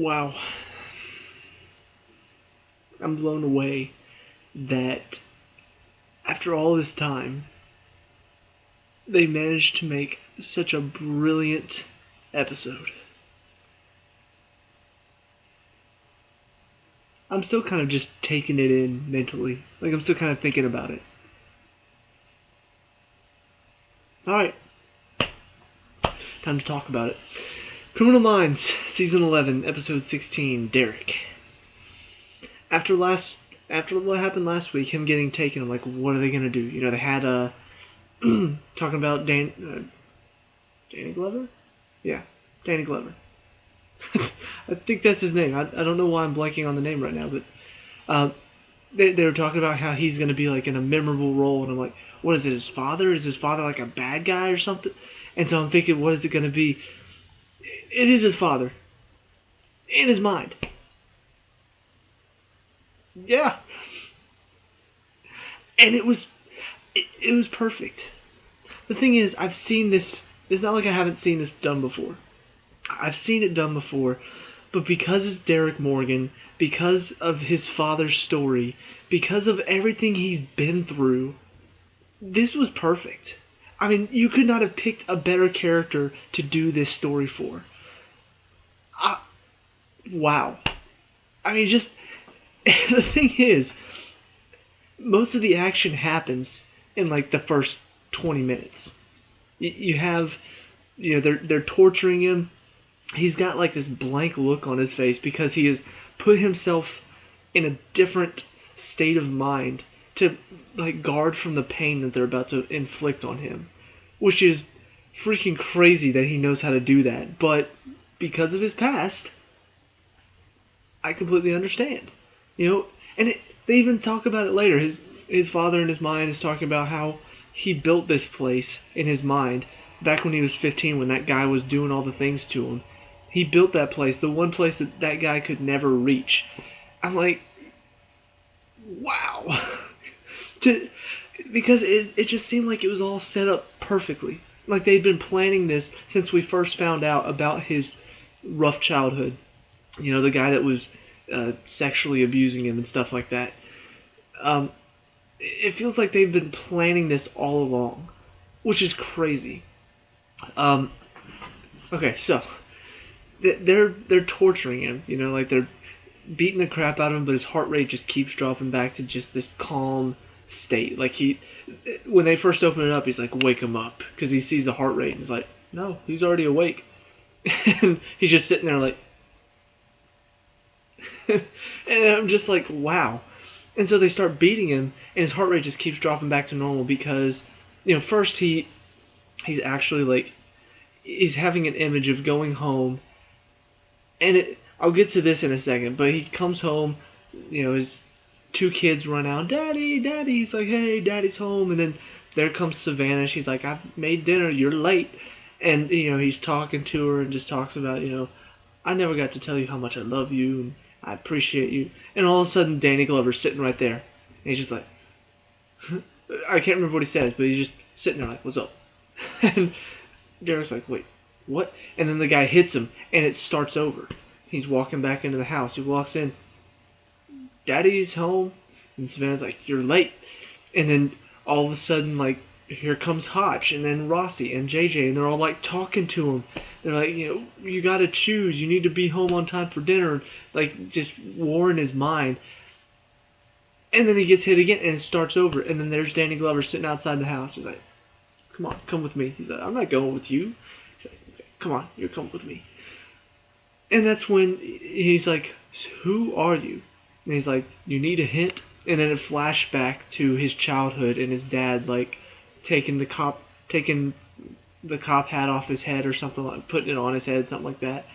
Wow. I'm blown away that after all this time, they managed to make such a brilliant episode. I'm still kind of just taking it in mentally. Like, I'm still kind of thinking about it. Alright, time to talk about it. Criminal Minds, Season 11, Episode 16, Derek. After what happened last week, him getting taken, I'm like, what are they gonna do? You know, they had talking about Danny Glover? Yeah, Danny Glover. I think that's his name. I don't know why I'm blanking on the name right now, but they were talking about how he's gonna be like in a memorable role, and I'm like, what is it? His father? Is his father like a bad guy or something? And so I'm thinking, what is it gonna be? It is his father, in his mind. Yeah, and it was perfect. The thing is, I've seen this. It's not like I haven't seen this done before. I've seen it done before, but because it's Derek Morgan, because of his father's story, because of everything he's been through, this was perfect. I mean, you could not have picked a better character to do this story for. Wow. I mean, just the thing is, most of the action happens in like the first 20 minutes. You have, they're torturing him. He's got like this blank look on his face because he has put himself in a different state of mind to like guard from the pain that they're about to inflict on him, which is freaking crazy that he knows how to do that. But because of his past, I completely understand. And they even talk about it later. His father in his mind is talking about how he built this place in his mind back when he was 15, when that guy was doing all the things to him. He built that place, the one place that guy could never reach. I'm like, wow. Because it just seemed like it was all set up perfectly. Like they'd been planning this since we first found out about his rough childhood. The guy that was sexually abusing him and stuff like that. It feels like they've been planning this all along, which is crazy. Okay, so they're torturing him. Like they're beating the crap out of him, but his heart rate just keeps dropping back to just this calm state. Like when they first open it up, he's like, "Wake him up," because he sees the heart rate, and he's like, "No, he's already awake." And he's just sitting there like, and I'm just like, wow. And so they start beating him, and his heart rate just keeps dropping back to normal because, first he's actually like, he's having an image of going home, and I'll get to this in a second, but he comes home, his two kids run out, "Daddy, Daddy." He's like, "Hey, Daddy's home," and then there comes Savannah. She's like, "I've made dinner. You're late," and he's talking to her and just talks about, "I never got to tell you how much I love you and I appreciate you." And all of a sudden, Danny Glover's sitting right there, and he's just like, I can't remember what he says, but he's just sitting there like, "What's up?" And Derek's like, "Wait, what?" And then the guy hits him, and it starts over. He's walking back into the house. He walks in. "Daddy's home," and Savannah's like, "You're late." And then all of a sudden, like, here comes Hotch, and then Rossi and JJ, and they're all like talking to him. They're like, "You gotta choose. You need to be home on time for dinner." Like, just war in his mind. And then he gets hit again, and it starts over. And then there's Danny Glover sitting outside the house. He's like, "Come on, come with me." He's like, "I'm not going with you." He's like, "Okay, come on, you're coming with me." And that's when he's like, "Who are you?" And he's like, "You need a hint?" And then it flashed back to his childhood and his dad, like, taking the cop hat off his head or something, like putting it on his head, something like that.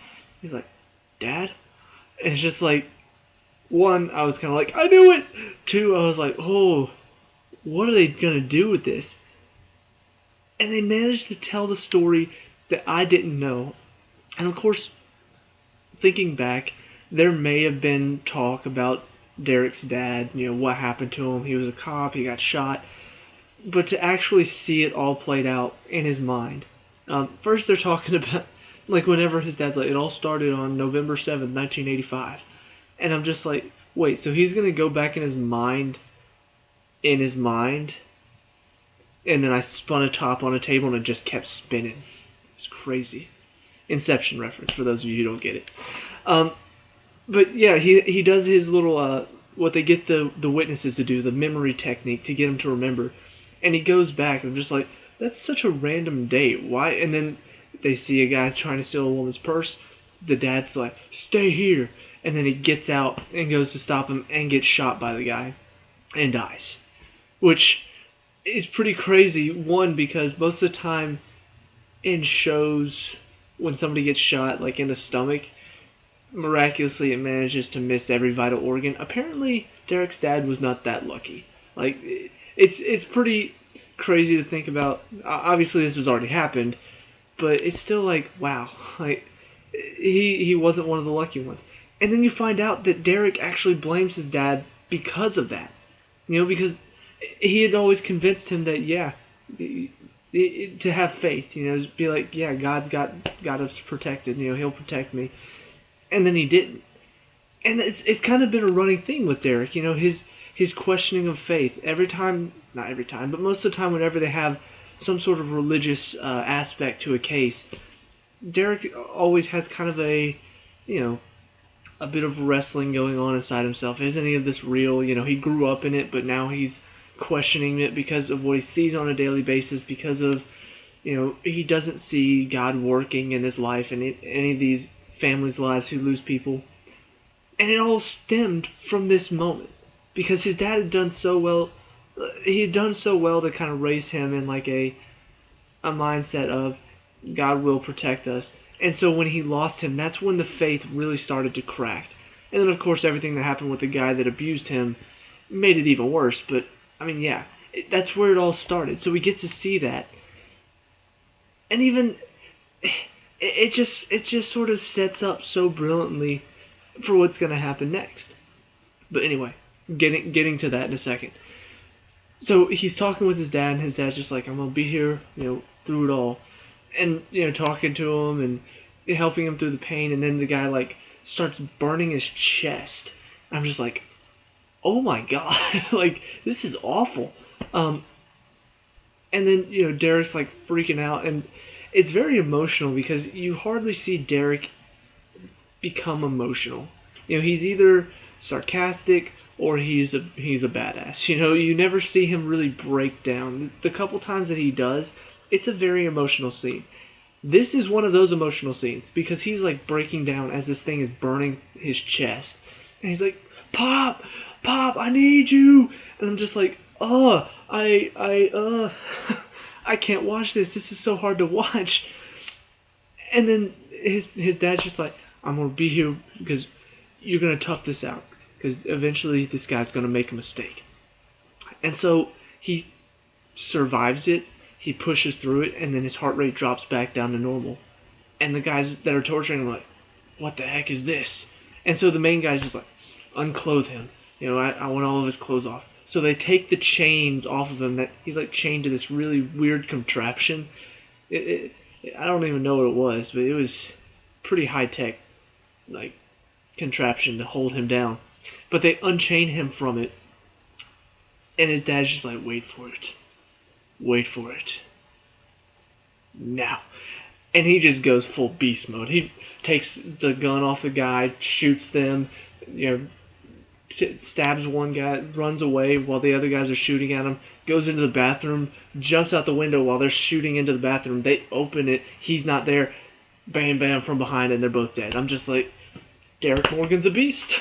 He's like, "Dad?" And it's just like, one, I was kind of like, I knew it. Two, I was like, oh, what are they gonna do with this? And they managed to tell the story that I didn't know. And of course, thinking back, there may have been talk about Derek's dad, what happened to him. He was a cop, he got shot. But to actually see it all played out in his mind. First, they're talking about Like whenever his dad's like, it all started on November 7th, 1985, and I'm just like, wait, so he's gonna go back in his mind, and then I spun a top on a table and it just kept spinning. It's crazy. Inception reference for those of you who don't get it. Um, but yeah, he does his little what they get the witnesses to do, the memory technique to get him to remember, and he goes back and I'm just like, that's such a random date. Why? And then they see a guy trying to steal a woman's purse. The dad's like, stay here, and then he gets out and goes to stop him and gets shot by the guy and dies, which is pretty crazy. One, because most of the time in shows when somebody gets shot like in the stomach, miraculously it manages to miss every vital organ. Apparently Derek's dad was not that lucky. Like it's pretty crazy to think about. Obviously this has already happened, but it's still like, wow, like he wasn't one of the lucky ones. And then you find out that Derek actually blames his dad because of that. Because he had always convinced him that, yeah, to have faith, be like, yeah, God's got us protected, he'll protect me. And then he didn't. And it's kind of been a running thing with Derek, his questioning of faith. Not every time, but most of the time whenever they have some sort of religious aspect to a case, Derek always has kind of a bit of wrestling going on inside himself. Is any of this real? He grew up in it, but now he's questioning it because of what he sees on a daily basis, because of, he doesn't see God working in his life and any of these families' lives who lose people. And it all stemmed from this moment, because his dad had done so well. He had done so well to kind of raise him in like a mindset of God will protect us. And so when he lost him, that's when the faith really started to crack. And then, of course, everything that happened with the guy that abused him made it even worse. But, I mean, yeah, that's where it all started. So we get to see that. And even, it just sort of sets up so brilliantly for what's going to happen next. But anyway, getting to that in a second. So he's talking with his dad, and his dad's just like, I'm going to be here, through it all. And talking to him and helping him through the pain, and then the guy like starts burning his chest. I'm just like, oh my god, like this is awful. And then Derek's like freaking out, and it's very emotional because you hardly see Derek become emotional. He's either sarcastic or he's a badass. You never see him really break down. The couple times that he does, it's a very emotional scene. This is one of those emotional scenes because he's like breaking down as this thing is burning his chest. And he's like, Pop, I need you. And I'm just like, I can't watch this. This is so hard to watch. And then his dad's just like, I'm going to be here because you're going to tough this out. Because eventually this guy's going to make a mistake. And so he survives it. He pushes through it, and then his heart rate drops back down to normal. And the guys that are torturing him are like, what the heck is this? And so the main guy's just like, unclothe him. I want all of his clothes off. So they take the chains off of him that he's like chained to this really weird contraption. I don't even know what it was, but it was pretty high-tech, like, contraption to hold him down. But they unchain him from it, and his dad's just like, wait for it. Wait for it. Now. And he just goes full beast mode. He takes the gun off the guy, shoots them, stabs one guy, runs away while the other guys are shooting at him, goes into the bathroom, jumps out the window while they're shooting into the bathroom. They open it, he's not there, bam, bam, from behind, and they're both dead. I'm just like, Derek Morgan's a beast.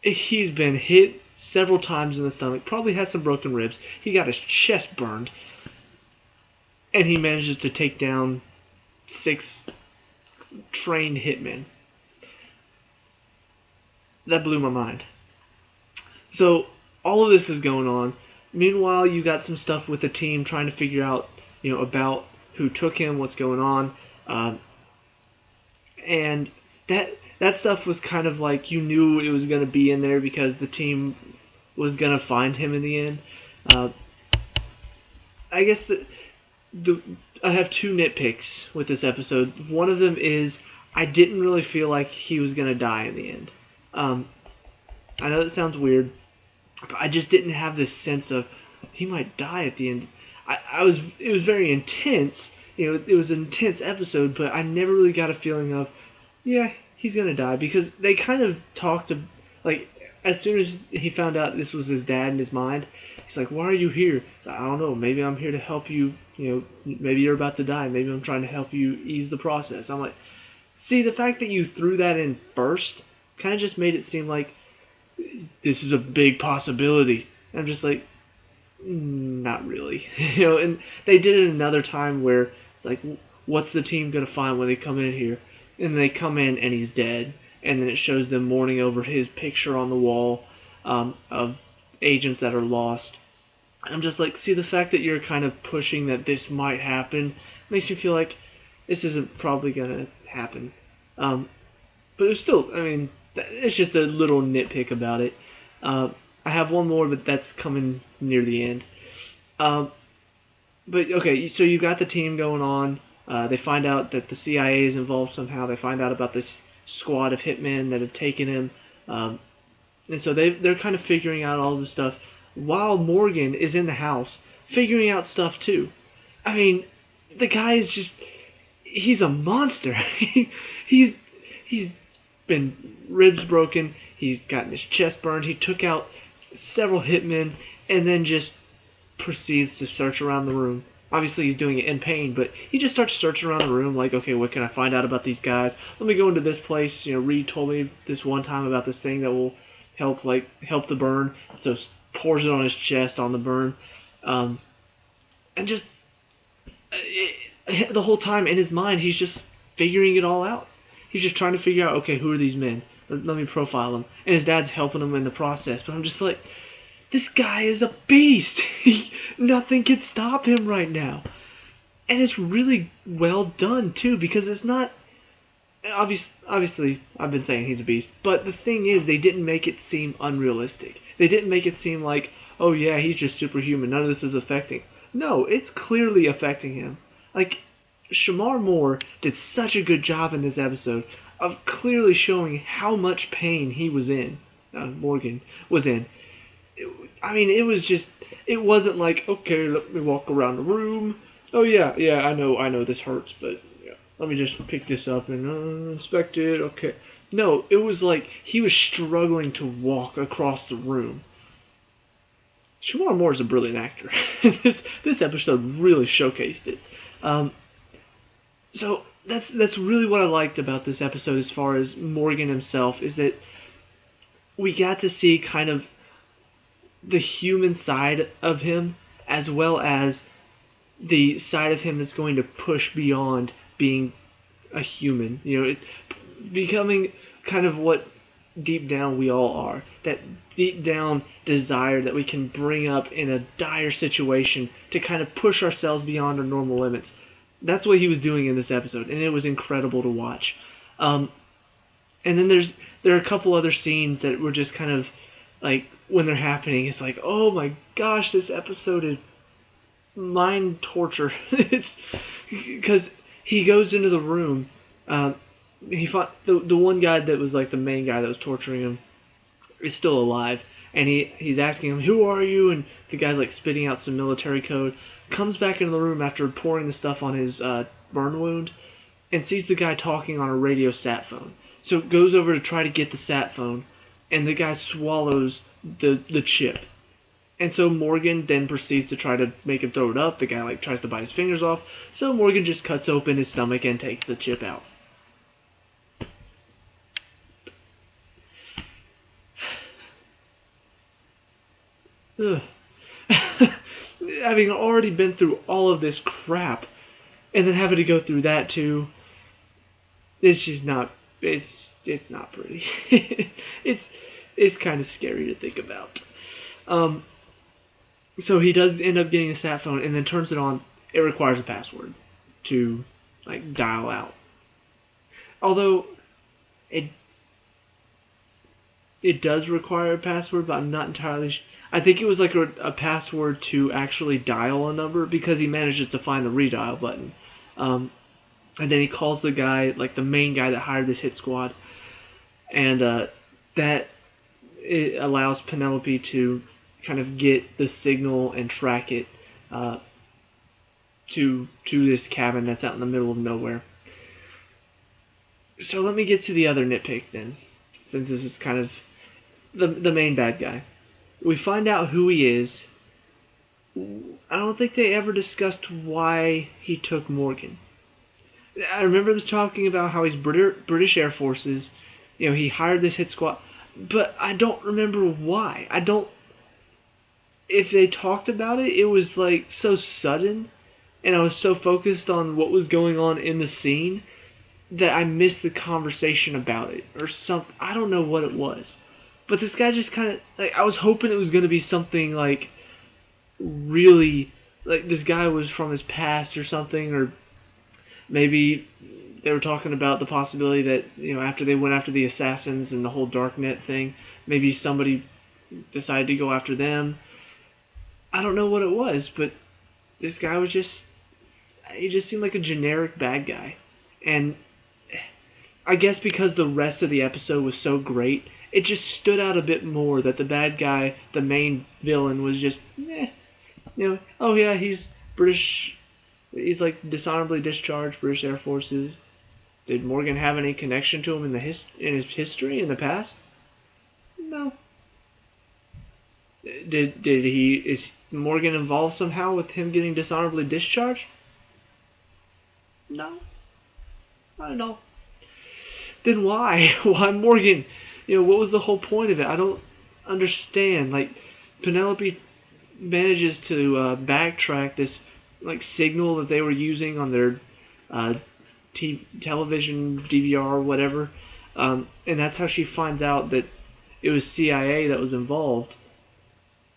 He's been hit several times in the stomach, probably has some broken ribs. He got his chest burned, and he manages to take down 6 trained hitmen. That blew my mind. So all of this is going on. Meanwhile, you got some stuff with the team trying to figure out, about who took him, what's going on, and that stuff was kind of like you knew it was going to be in there because the team was going to find him in the end. I guess the I have two nitpicks with this episode. One of them is I didn't really feel like he was gonna die in the end. Um, I know that sounds weird, but I just didn't have this sense of he might die at the end. I was it was very intense. It was an intense episode, but I never really got a feeling of yeah, he's gonna die because they kind of talked to like as soon as he found out this was his dad in his mind, he's like, "Why are you here?" Like, I don't know. Maybe I'm here to help you. Maybe you're about to die. Maybe I'm trying to help you ease the process. I'm like, see, the fact that you threw that in first kind of just made it seem like this is a big possibility. And I'm just like, not really. And they did it another time where it's like, what's the team gonna find when they come in here? And they come in and he's dead, and then it shows them mourning over his picture on the wall of agents that are lost. I'm just like, see, the fact that you're kind of pushing that this might happen makes me feel like this isn't probably gonna happen. But it's still, I mean, it's just a little nitpick about it. I have one more, but that's coming near the end. Um, but okay, so you got the team going on. They find out that the CIA is involved somehow. They find out about this squad of hitmen that have taken him, and so they're kind of figuring out all this stuff while Morgan is in the house figuring out stuff too. I mean, the guy is just—he's a monster. he he's been ribs broken. He's gotten his chest burned. He took out several hitmen and then just proceeds to search around the room. Obviously, he's doing it in pain, but he just starts searching around the room like, okay, what can I find out about these guys? Let me go into this place. Reed told me this one time about this thing that will help the burn. So pours it on his chest on the burn, and just the whole time in his mind, he's just figuring it all out. He's just trying to figure out, okay, who are these men? Let me profile them. And his dad's helping him in the process. But I'm just like, this guy is a beast. Nothing can stop him right now. And it's really well done, too, because it's not... Obviously, I've been saying he's a beast. But the thing is, they didn't make it seem unrealistic. They didn't make it seem like, oh yeah, he's just superhuman. None of this is affecting. No, it's clearly affecting him. Like, Shamar Moore did such a good job in this episode of clearly showing how much pain he was in. Morgan was in. I mean, it wasn't like, okay, let me walk around the room. Oh yeah, I know this hurts, but yeah, let me just pick this up and inspect it. Okay. No, it was like he was struggling to walk across the room. Shamar Moore is a brilliant actor. this episode really showcased it. So that's really what I liked about this episode as far as Morgan himself, is that we got to see kind of the human side of him as well as the side of him that's going to push beyond being a human. Becoming kind of what deep down we all are. That deep down desire that we can bring up in a dire situation to kind of push ourselves beyond our normal limits. That's what he was doing in this episode, and it was incredible to watch. And then there are a couple other scenes that were just kind of like, when they're happening, it's like, oh my gosh, this episode is mind torture. It's because he goes into the room. He fought the one guy that was like the main guy that was torturing him is still alive, and he's asking him, "Who are you?" And the guy's like spitting out some military code. Comes back into the room after pouring the stuff on his burn wound, and sees the guy talking on a radio sat phone. So goes over to try to get the sat phone, and the guy swallows the chip. And so Morgan then proceeds to try to make him throw it up. The guy like tries to bite his fingers off. So Morgan just cuts open his stomach and takes the chip out. Ugh. Having already been through all of this crap, and then having to go through that too, it's just not. It's not pretty. it's kind of scary to think about. So he does end up getting a sat phone, and then turns it on. It requires a password to like dial out. Although it does require a password, but I'm not entirely. I think it was like a password to actually dial a number because he manages to find the redial button. Um, and then he calls the guy, like the main guy that hired this hit squad, and that it allows Penelope to kind of get the signal and track it uh, to this cabin that's out in the middle of nowhere. So let me get to the other nitpick then, since this is kind of the main bad guy. We find out who he is. I don't think they ever discussed why he took Morgan. I remember talking about how he's British Air Forces. You know, he hired this hit squad, but I don't remember why. I don't. If they talked about it, it was like so sudden, and I was so focused on what was going on in the scene that I missed the conversation about it or something. I don't know what it was, but this guy just kind of like I was hoping it was going to be something like really like this guy was from his past or something, or maybe they were talking about the possibility that, you know, after they went after the assassins and the whole darknet thing, maybe somebody decided to go after them. I don't know what it was, but this guy was just he just seemed like a generic bad guy. And I guess because the rest of the episode was so great, it just stood out a bit more that the bad guy, the main villain, was just you know, oh yeah, he's British. He's like dishonorably discharged British Air Forces. Did Morgan have any connection to him in in his history in the past? No. Is Morgan involved somehow with him getting dishonorably discharged? No. Not at all. Then why? Why Morgan? You know, what was the whole point of it? I don't understand. Like, Penelope manages to backtrack this like signal that they were using on their uh, television DVR or whatever, and that's how she finds out that it was CIA that was involved.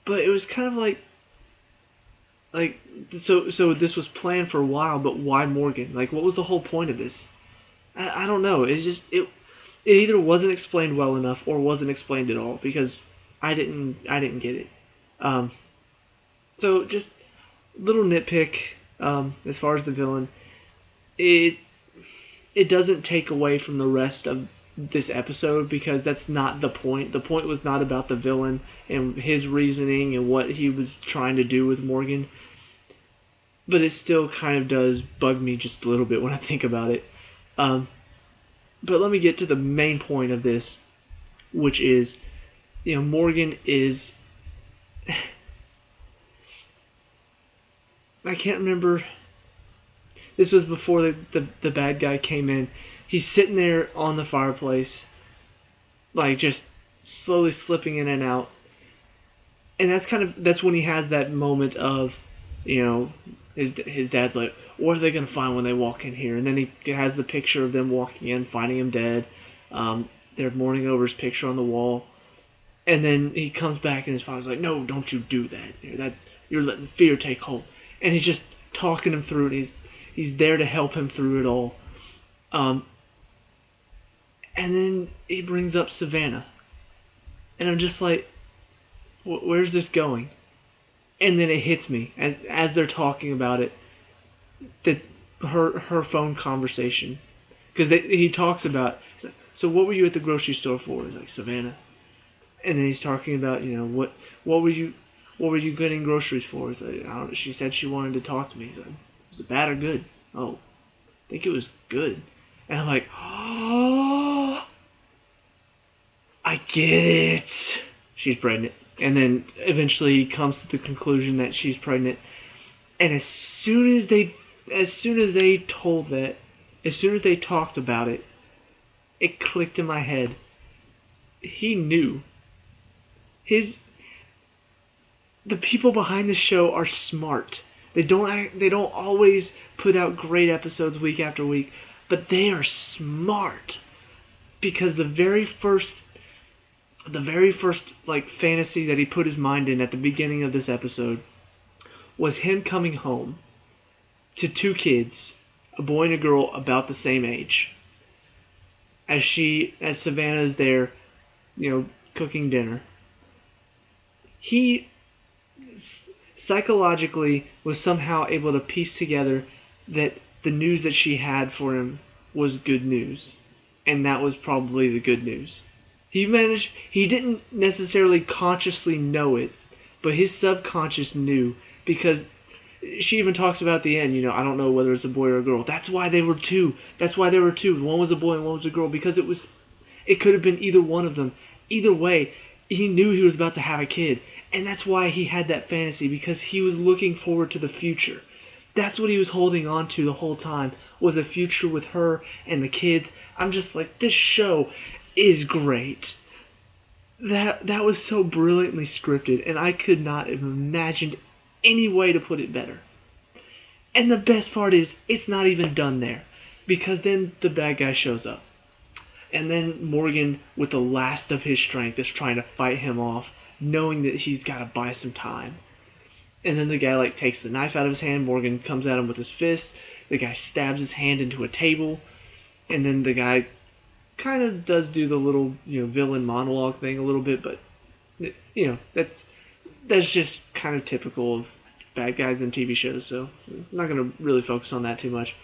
But it was kind of like so this was planned for a while, but why Morgan? Like, what was the whole point of this? I don't know. It's just it either wasn't explained well enough or wasn't explained at all because I didn't get it. Um, so just little nitpick as far as the villain. It it doesn't take away from the rest of this episode because that's not the point. The point was not about the villain and his reasoning and what he was trying to do with Morgan. But it still kind of does bug me just a little bit when I think about it. But let me get to the main point of this, which is, you know, Morgan is. I can't remember. This was before the bad guy came in. He's sitting there on the fireplace, like just slowly slipping in and out. And that's when he has that moment of, you know, his dad's like, what are they gonna find when they walk in here? And then he has the picture of them walking in, finding him dead. They're mourning over his picture on the wall. And then he comes back and his father's like, no, don't you do that. You're letting fear take hold. And he's just talking him through it. He's there to help him through it all. And then he brings up Savannah. And I'm just like, where's this going? And then it hits me as they're talking about it, that her phone conversation. Because he talks about, so what were you at the grocery store for? He's like, Savannah. And then he's talking about, you know, what were you getting groceries for? He's like, I don't know. She said she wanted to talk to me. He's like, was it bad or good? Oh, I think it was good. And I'm like, oh, I get it. She's pregnant. And then eventually he comes to the conclusion that she's pregnant. And as soon as they talked about it, it clicked in my head. He knew. The people behind the show are smart. They don't always put out great episodes week after week, but they are smart because the very first like fantasy that he put his mind in at the beginning of this episode was him coming home to two kids, a boy and a girl about the same age. As Savannah's there, you know, cooking dinner. he psychologically was somehow able to piece together that the news that she had for him was good news, and that was probably the good news. He didn't necessarily consciously know it, but his subconscious knew, because she even talks about at the end, I don't know whether it's a boy or a girl. That's why they were two. That's why there were two. One was a boy and one was a girl, because it could have been either one of them. Either way, he knew he was about to have a kid, and that's why he had that fantasy, because he was looking forward to the future. That's what he was holding on to the whole time, was a future with her and the kids. I'm just like, this show is great. That was so brilliantly scripted, and I could not have imagined any way to put it better. And the best part is, it's not even done there, because then the bad guy shows up. And then Morgan, with the last of his strength, is trying to fight him off, knowing that he's got to buy some time. And then the guy takes the knife out of his hand. Morgan comes at him with his fist. The guy stabs his hand into a table, and then the guy kind of does do the little villain monologue thing a little bit, but that's just kind of typical of bad guys in TV shows. So I'm not gonna really focus on that too much.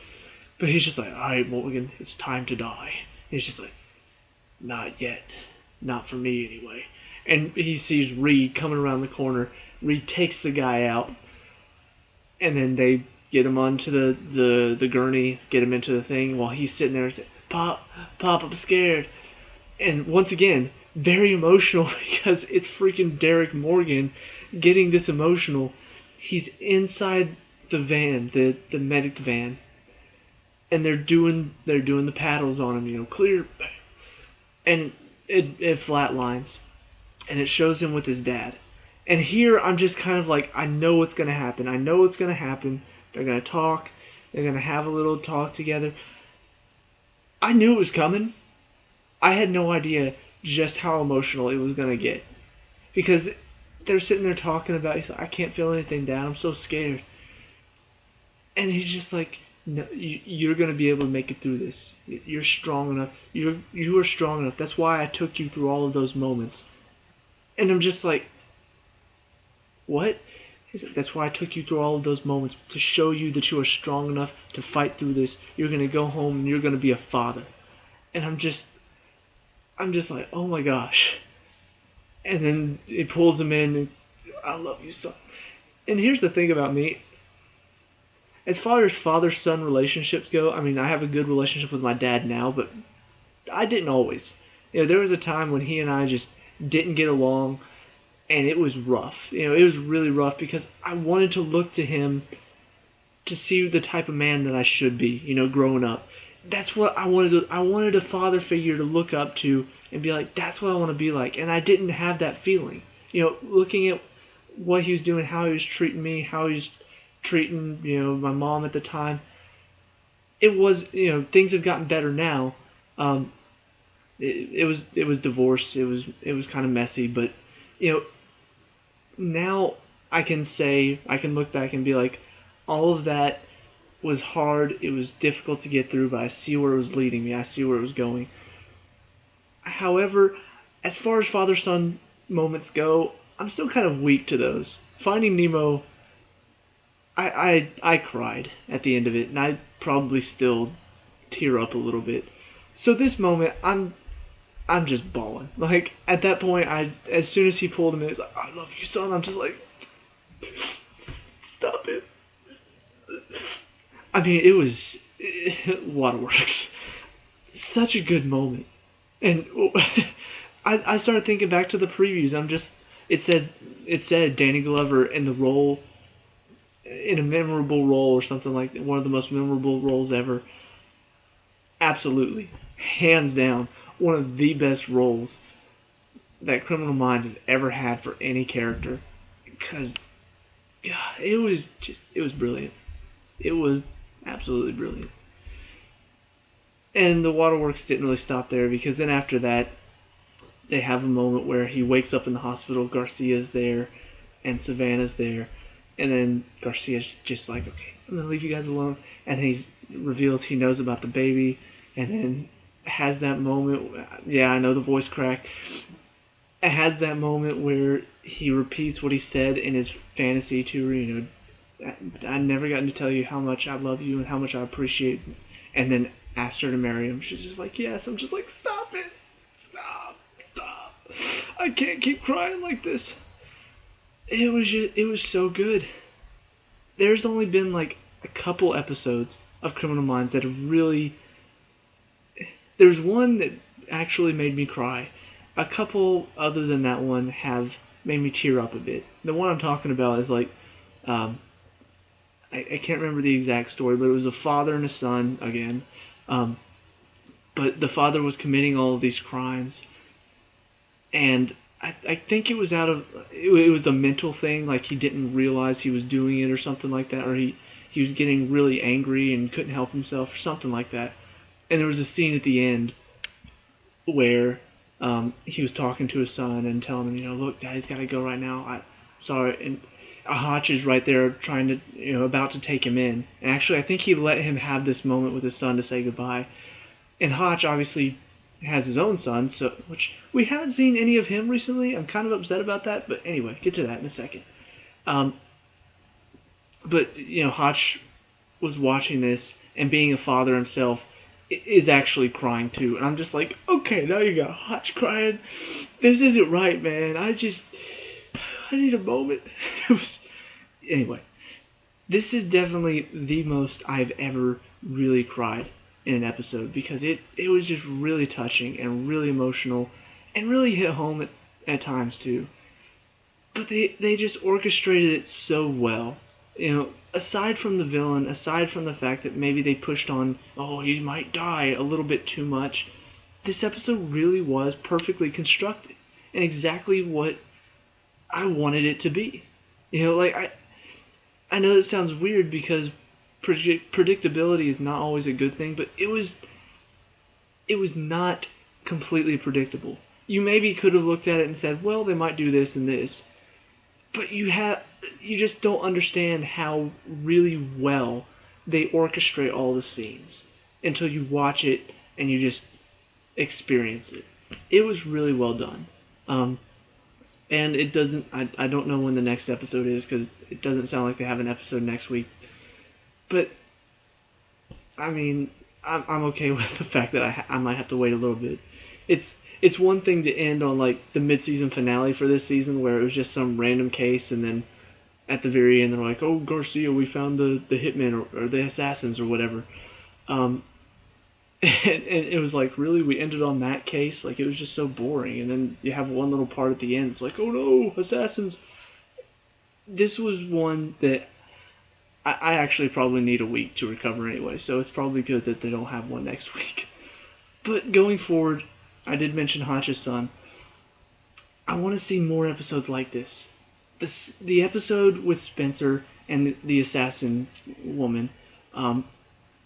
But he's just like, all right, Morgan, it's time to die. And he's just like, not yet, not for me anyway. And he sees Reed coming around the corner. Reed takes the guy out, and then they get him onto the gurney, get him into the thing while he's sitting there and say, Pop, I'm scared. And once again, very emotional because it's freaking Derek Morgan getting this emotional. He's inside the van, the medic van, and they're doing the paddles on him, clear, and it flatlines, and it shows him with his dad. And here I'm just kind of like, I know what's gonna happen. They're gonna talk. They're gonna have a little talk together. I knew it was coming. I had no idea just how emotional it was gonna get, because they're sitting there talking about, he's like, I can't feel anything, Dad. I'm so scared. And he's just like, no, you're gonna be able to make it through this. You're strong enough. You are strong enough. That's why I took you through all of those moments. And I'm just like, what? He's like, that's why I took you through all of those moments, to show you that you are strong enough to fight through this. You're gonna go home and you're gonna be a father. And I'm just like, oh my gosh. And then it pulls him in, and I love you, son. And here's the thing about me. As far as father-son relationships go, I mean, I have a good relationship with my dad now, but I didn't always. There was a time when he and I just didn't get along, and it was rough. It was really rough, because I wanted to look to him to see the type of man that I should be, growing up. That's what I wanted. I wanted a father figure to look up to and be like, that's what I want to be like. And I didn't have that feeling. Looking at what he was doing, how he was treating me, how he was treating, my mom at the time. It was, things have gotten better now. It was divorce. It was kind of messy, but now I can look back and be like, all of that was hard. It was difficult to get through, but I see where it was leading me. I see where it was going. However, as far as father-son moments go, I'm still kind of weak to those. Finding Nemo, I cried at the end of it, and I probably still tear up a little bit. So this moment, I'm just bawling. Like, at that point, as soon as he pulled him in, it's like, I love you, son. I'm just like, stop it. I mean, it was waterworks. Such a good moment. And I started thinking back to the previews. It said Danny Glover in the role, in a memorable role or something like that, one of the most memorable roles ever. Absolutely, hands down, one of the best roles that Criminal Minds has ever had for any character. Because, God, it was brilliant. It was absolutely brilliant. And the waterworks didn't really stop there, because then after that, they have a moment where he wakes up in the hospital, Garcia's there, and Savannah's there, and then Garcia's just like, okay, I'm going to leave you guys alone, and he reveals he knows about the baby, and then has that moment, yeah, I know the voice crack, it has that moment where he repeats what he said in his fantasy to her. I never gotten to tell you how much I love you and how much I appreciate, and then asked her to marry him. She's just like, yes. I'm just like, stop it, stop. I can't keep crying like this. It was so good. There's only been like a couple episodes of Criminal Minds that have really. There's one that actually made me cry. A couple other than that one have made me tear up a bit. The one I'm talking about is like, I can't remember the exact story, but it was a father and a son again. But the father was committing all of these crimes, and I think it was it was a mental thing, like he didn't realize he was doing it or something like that, or he was getting really angry and couldn't help himself or something like that. And there was a scene at the end where he was talking to his son and telling him, look, Daddy's got to go right now. Sorry. And Hotch is right there trying to, about to take him in. And actually, I think he let him have this moment with his son to say goodbye. And Hotch obviously has his own son, which we haven't seen any of him recently. I'm kind of upset about that, but anyway, get to that in a second. But Hotch was watching this, and being a father himself, is actually crying too. And I'm just like, okay, now you got Hotch crying. This isn't right, man. I need a moment. Anyway, this is definitely the most I've ever really cried in an episode, because it was just really touching and really emotional and really hit home at times too. But they just orchestrated it so well. Aside from the villain, aside from the fact that maybe they pushed on, oh, he might die a little bit too much, this episode really was perfectly constructed and exactly what I wanted it to be. I know it sounds weird because predictability is not always a good thing, but it was not completely predictable. You maybe could have looked at it and said, well, they might do this and this, but you just don't understand how really well they orchestrate all the scenes until you watch it and you just experience it. It was really well done. And it doesn't, I don't know when the next episode is, because it doesn't sound like they have an episode next week. But, I mean, I'm okay with the fact that I might have to wait a little bit. It's one thing to end on like the mid-season finale for this season, where it was just some random case, and then at the very end they're like, oh, Garcia, we found the hitmen or the assassins or whatever. And it was like, really, we ended on that case? Like, it was just so boring. And then you have one little part at the end. It's like, oh no, assassins. This was one that I actually probably need a week to recover anyway. So it's probably good that they don't have one next week. But going forward, I did mention Hotch's son. I want to see more episodes like this. The episode with Spencer and the assassin woman,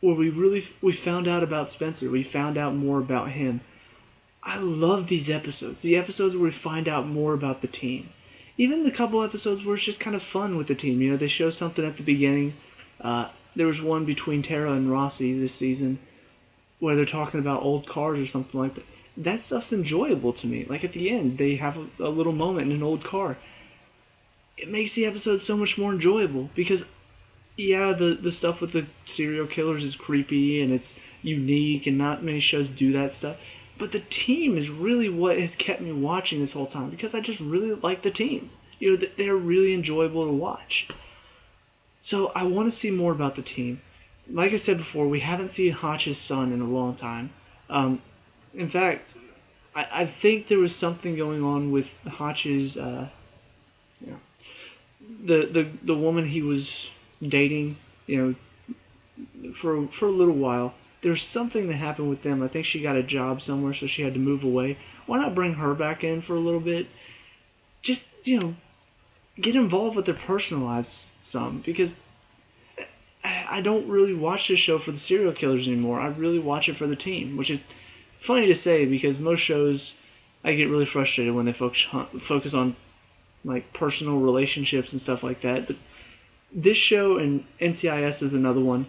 where we found out about Spencer. We found out more about him. I love these episodes. The episodes where we find out more about the team. Even the couple episodes where it's just kind of fun with the team. They show something at the beginning. There was one between Tara and Rossi this season where they're talking about old cars or something like that. That stuff's enjoyable to me. Like at the end, they have a little moment in an old car. It makes the episode so much more enjoyable because, yeah, the stuff with the serial killers is creepy and it's unique and not many shows do that stuff. But the team is really what has kept me watching this whole time because I just really like the team. They're really enjoyable to watch. So I want to see more about the team. Like I said before, we haven't seen Hotch's son in a long time. In fact, I think there was something going on with Hotch's, the woman he was dating, for a little while. There's something that happened with them. I think she got a job somewhere, so she had to move away. Why not bring her back in for a little bit? Just, get involved with their personal lives some, because I don't really watch this show for the serial killers anymore. I really watch it for the team, which is funny to say because most shows I get really frustrated when they focus on like personal relationships and stuff like that. But this show and NCIS is another one.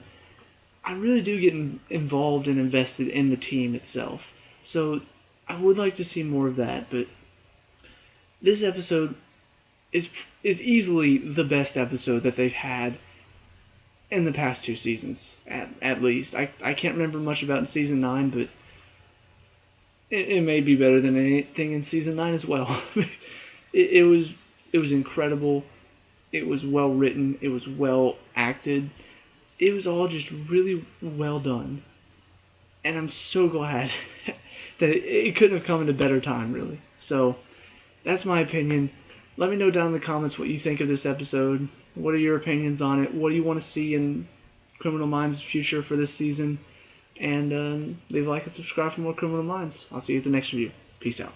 I really do get involved and invested in the team itself. So I would like to see more of that. But this episode, is is easily the best episode that they've had in the past 2 seasons, at least. I can't remember much about season 9, but it may be better than anything in season 9 as well. It was incredible. It was well written. It was well acted. It was all just really well done, and I'm so glad that it couldn't have come at a better time, really. So that's my opinion. Let me know down in the comments what you think of this episode. What are your opinions on it? What do you want to see in Criminal Minds' future for this season? And leave a like and subscribe for more Criminal Minds. I'll see you at the next review. Peace out.